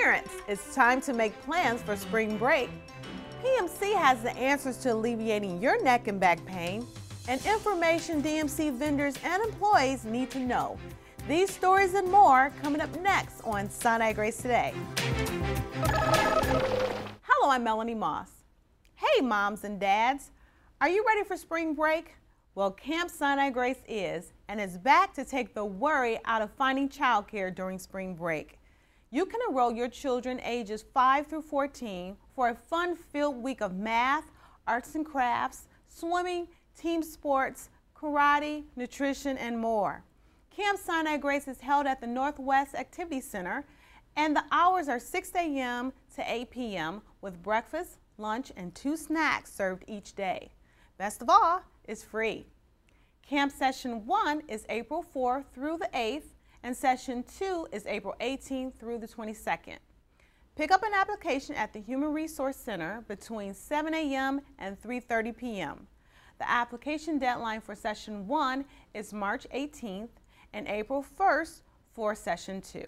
Parents, it's time to make plans for spring break. PMC has the answers to alleviating your neck and back pain and information DMC vendors and employees need to know. These stories and more coming up next on Sinai-Grace Today. Hello, I'm Melanie Moss. Hey moms and dads, are you ready for spring break? Well, Camp Sinai-Grace is, and is back to take the worry out of finding childcare during spring break. You can enroll your children ages 5 through 14 for a fun-filled week of math, arts and crafts, swimming, team sports, karate, nutrition, and more. Camp Sinai-Grace is held at the Northwest Activity Center, and the hours are 6 a.m. to 8 p.m. with breakfast, lunch, and 2 snacks served each day. Best of all, it's free. Camp Session 1 is April 4th through the 8th, and Session 2 is April 18th through the 22nd. Pick up an application at the Human Resource Center between 7 a.m. and 3:30 p.m. The application deadline for Session 1 is March 18th and April 1st for Session 2.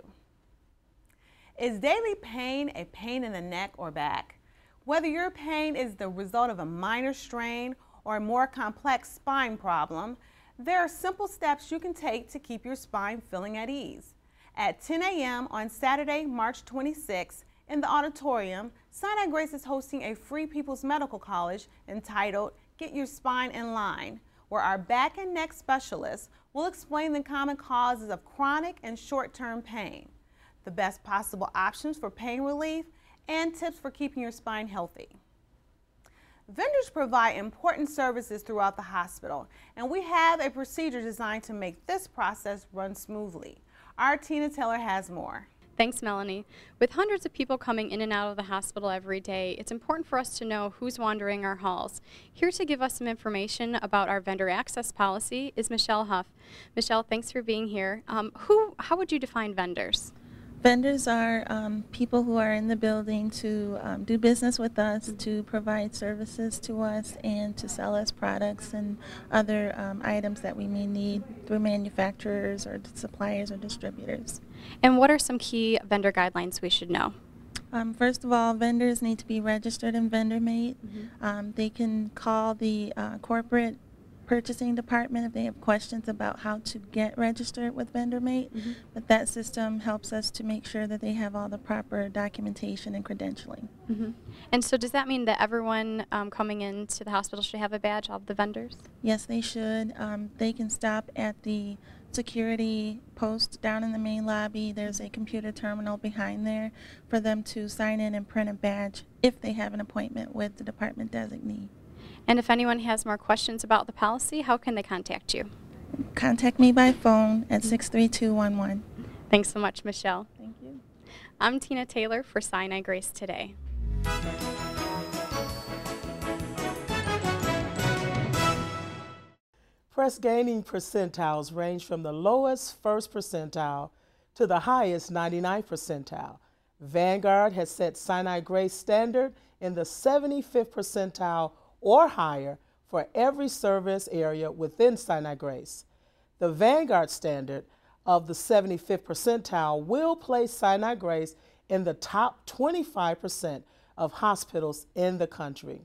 Is daily pain a pain in the neck or back? Whether your pain is the result of a minor strain or a more complex spine problem, there are simple steps you can take to keep your spine feeling at ease. At 10 a.m. on Saturday, March 26th, in the auditorium, Sinai-Grace is hosting a free People's Medical College entitled Get Your Spine in Line, where our back and neck specialists will explain the common causes of chronic and short-term pain, the best possible options for pain relief, and tips for keeping your spine healthy. Vendors provide important services throughout the hospital, and we have a procedure designed to make this process run smoothly. Our Tina Taylor has more. Thanks, Melanie. With hundreds of people coming in and out of the hospital every day, it's important for us to know who's wandering our halls. Here to give us some information about our vendor access policy is Michelle Huff. Michelle, thanks for being here. How would you define vendors? Vendors are people who are in the building to do business with us, to provide services to us, and to sell us products and other items that we may need through manufacturers or suppliers or distributors. And what are some key vendor guidelines we should know? First of all, vendors need to be registered in VendorMate. They can call the corporate purchasing department if they have questions about how to get registered with VendorMate, but that system helps us to make sure that they have all the proper documentation and credentialing. And so does that mean that everyone coming into the hospital should have a badge, all of the vendors? Yes, they should. They can stop at the security post down in the main lobby. There's a computer terminal behind there for them to sign in and print a badge if they have an appointment with the department designee. And if anyone has more questions about the policy, how can they contact you? Contact me by phone at 63211. Thanks so much, Michelle. Thank you. I'm Tina Taylor for Sinai-Grace Today. Press Gamey percentiles range from the lowest 1st percentile to the highest 99th percentile. Vanguard has set Sinai-Grace standard in the 75th percentile or higher for every service area within Sinai-Grace. The Vanguard standard of the 75th percentile will place Sinai-Grace in the top 25% of hospitals in the country.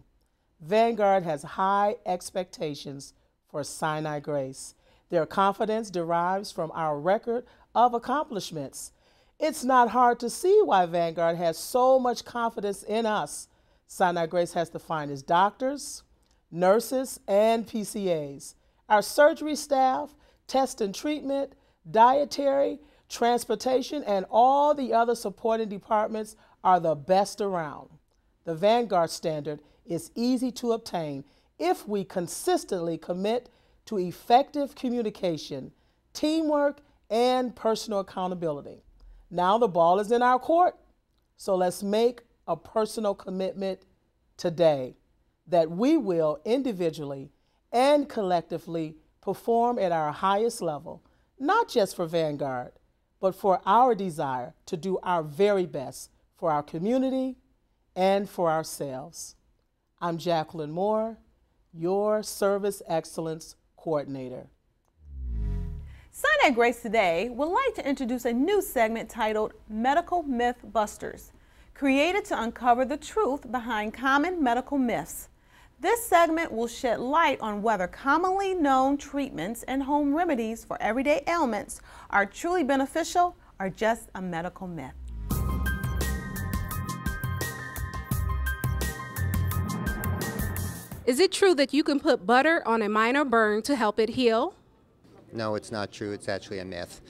Vanguard has high expectations for Sinai-Grace. Their confidence derives from our record of accomplishments. It's not hard to see why Vanguard has so much confidence in us. Sinai-Grace has the finest doctors, nurses, and PCAs. Our surgery staff, test and treatment, dietary, transportation, and all the other supporting departments are the best around. The Vanguard standard is easy to obtain if we consistently commit to effective communication, teamwork, and personal accountability. Now the ball is in our court, so let's make a personal commitment today that we will individually and collectively perform at our highest level, not just for Vanguard, but for our desire to do our very best for our community and for ourselves. I'm Jacqueline Moore, your Service Excellence Coordinator. Sinai-Grace today would like to introduce a new segment titled Medical Myth Busters, created to uncover the truth behind common medical myths. This segment will shed light on whether commonly known treatments and home remedies for everyday ailments are truly beneficial or just a medical myth. Is it true that you can put butter on a minor burn to help it heal? No, it's not true. It's actually a myth.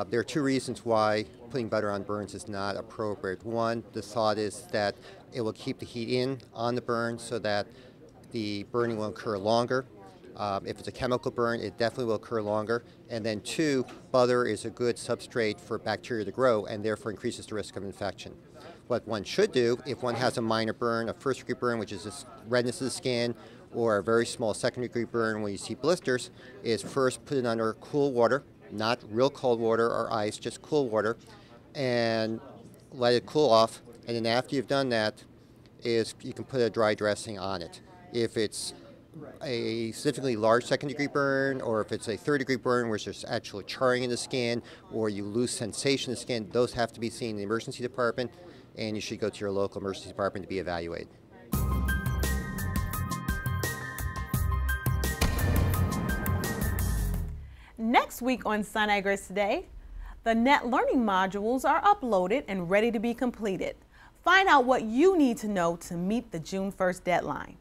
There are two reasons why putting butter on burns is not appropriate. One, the thought is that it will keep the heat in on the burn so that the burning will occur longer. If it's a chemical burn, it definitely will occur longer. And then two, butter is a good substrate for bacteria to grow and therefore increases the risk of infection. What one should do if one has a minor burn, a first-degree burn, which is just redness of the skin, or a very small second-degree burn when you see blisters, is first put it under cool water, not real cold water or ice, just cool water, and let it cool off. And then after you've done that, you can put a dry dressing on it. If it's a significantly large second-degree burn, or if it's a third-degree burn where there's actual charring in the skin, or you lose sensation in the skin, those have to be seen in the emergency department, and you should go to your local emergency department to be evaluated. Next week on Sinai-Grace Today, the net learning modules are uploaded and ready to be completed. Find out what you need to know to meet the June 1st deadline.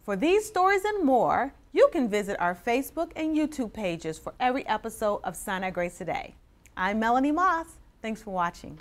For these stories and more, you can visit our Facebook and YouTube pages for every episode of Sinai-Grace Today. I'm Melanie Moss. Thanks for watching.